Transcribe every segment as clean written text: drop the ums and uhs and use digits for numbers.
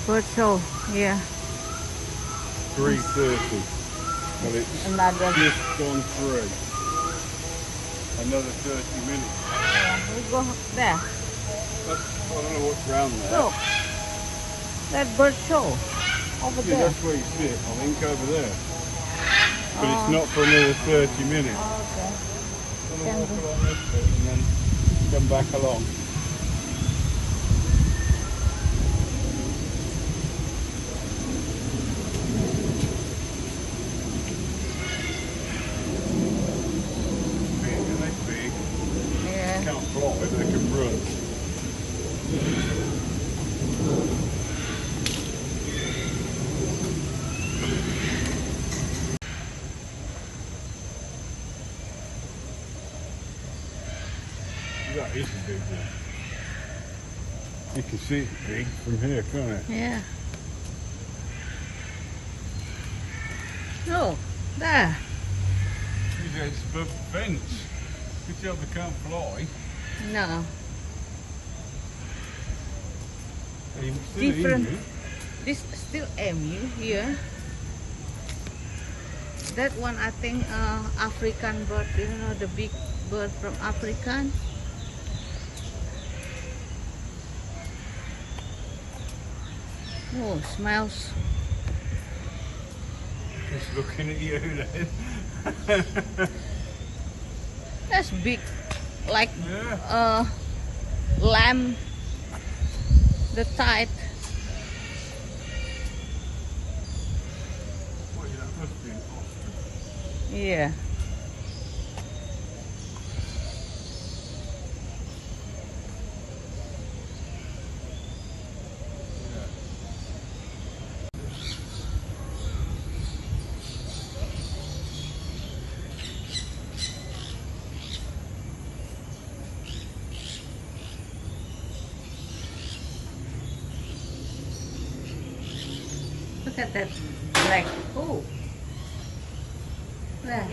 Bird show, yeah. 3:30. Well, it's Another. just gone through. Another 30 minutes. Yeah, we go there. I don't know what's round there. Look, that bird show over Yeah, there. that's where you sit, I think, over there. But it's not for another 30 minutes. Oh, okay. I'm going to walk along this bit and then come back along. Big. Yeah. Can't fly, but they can run. That is a big one. You can see it's big from here, can't it? Yeah. No, there. It's above the fence. You can tell they can't fly. No. Still Different. emu. This still emu here. That one I think African bird, you know, the big bird from African. Oh, smells. Just looking at you then. That's big, like Yeah. lamb. The tide. Well, that must be an ostrich. Yeah. Look at that black. Oh. There.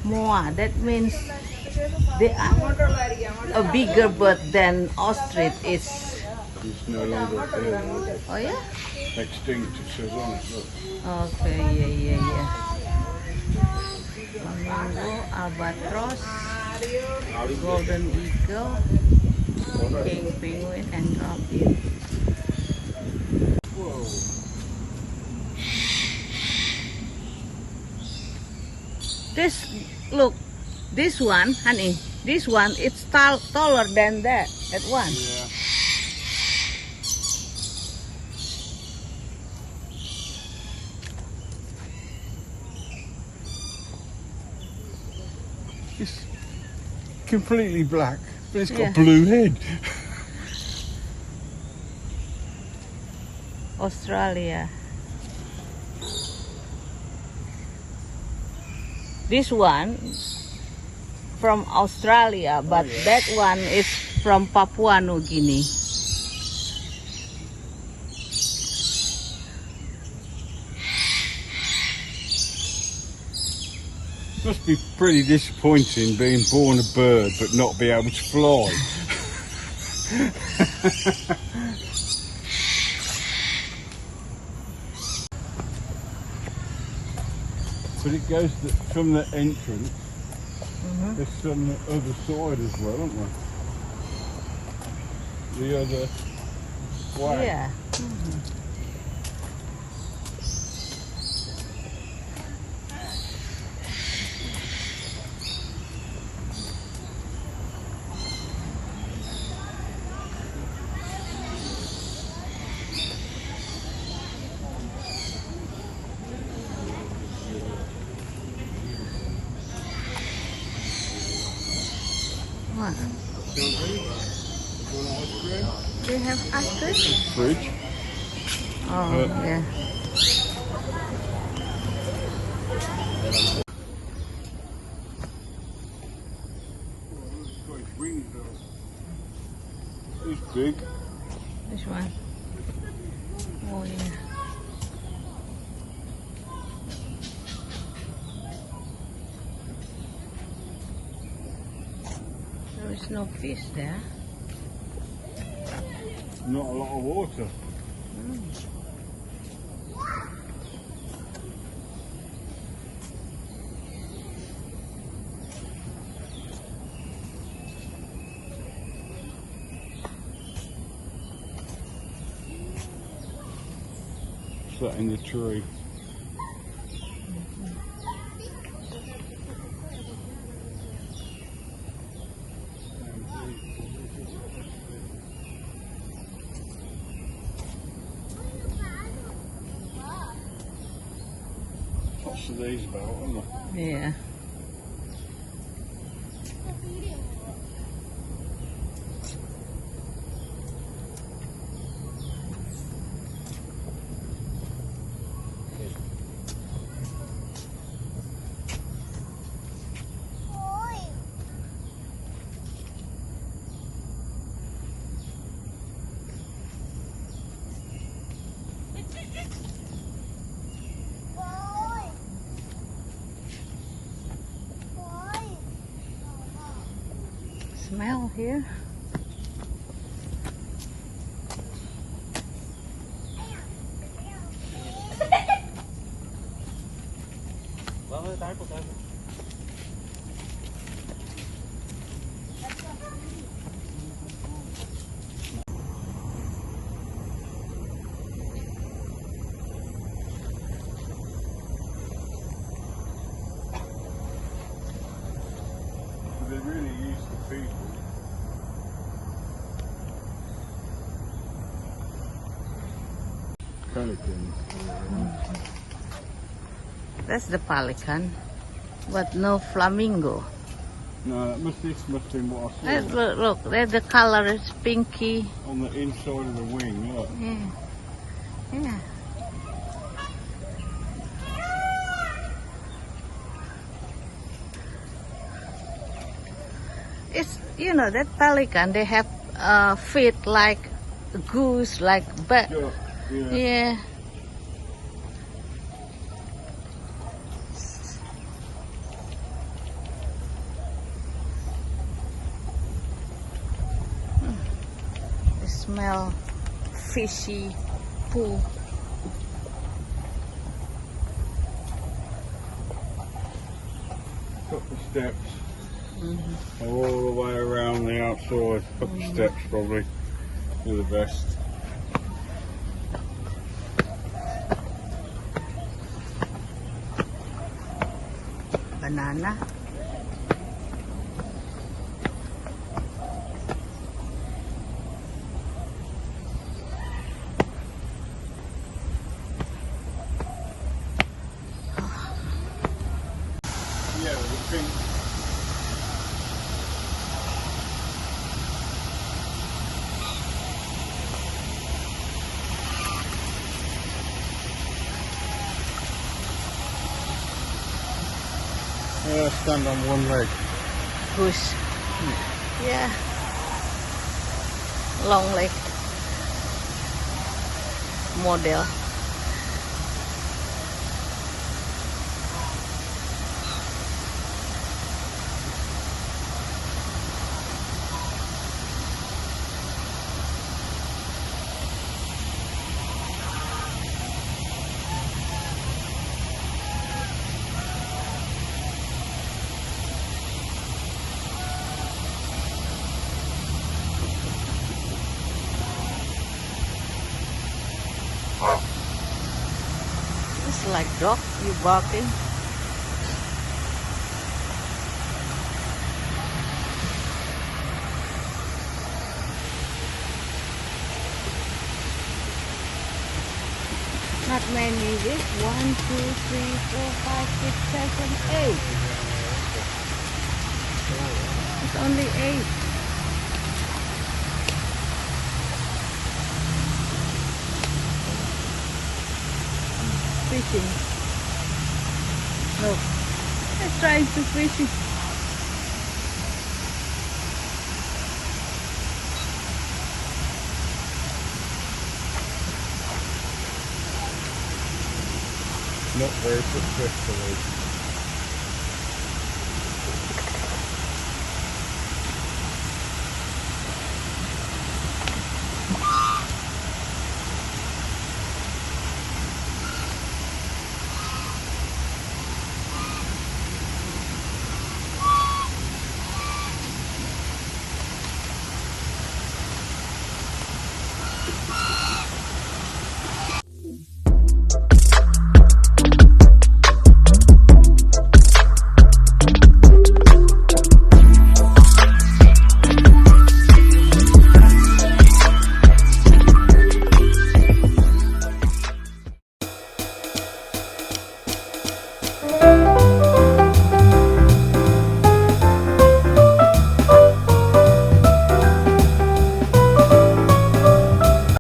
Moa, that means they are a bigger bird than ostrich is. It's no longer there. Oh yeah? Extinct, it says on it, look. Okay, yeah. Flamingo, albatross, golden eagle, king penguin, and rabbit. Whoa. Look, this one, honey, this one, it's taller than that one. Yeah. It's completely black, but it's got Yeah. a blue head. Australia. This one from Australia, but that one is from Papua New Guinea. Must be pretty disappointing being born a bird but not be able to fly. But it goes from the entrance. There's some other side as well, aren't there? The other way. Yeah. What? They have ice cream? Fridge. Oh, yeah. It's big. This one. Oh, yeah. There's no fish there. Not a lot of water. What's that in the tree? Lots of these about, aren't there? Yeah. Smell here. They really use the people. Pelicans. That's the pelican, but no flamingo. No, this must be what I saw. Look, there the color is pinky. On the inside of the wing, look. Yeah. Yeah. It's, you know, that pelican, they have feet like goose, like bat. Yeah. Yeah. They smell fishy poo. Couple steps. All the way around the outside. Couple steps probably. They're the best. Banana. Yeah, the pink. Stand on one leg. Goose. Yeah. Long leg. Model. It's like dog, you barking. Not many, this 1, 2, 3, 4, 5, 6, 7, 8. It's only 8. Fishing. Look, they're trying to fish it. Not very successfully.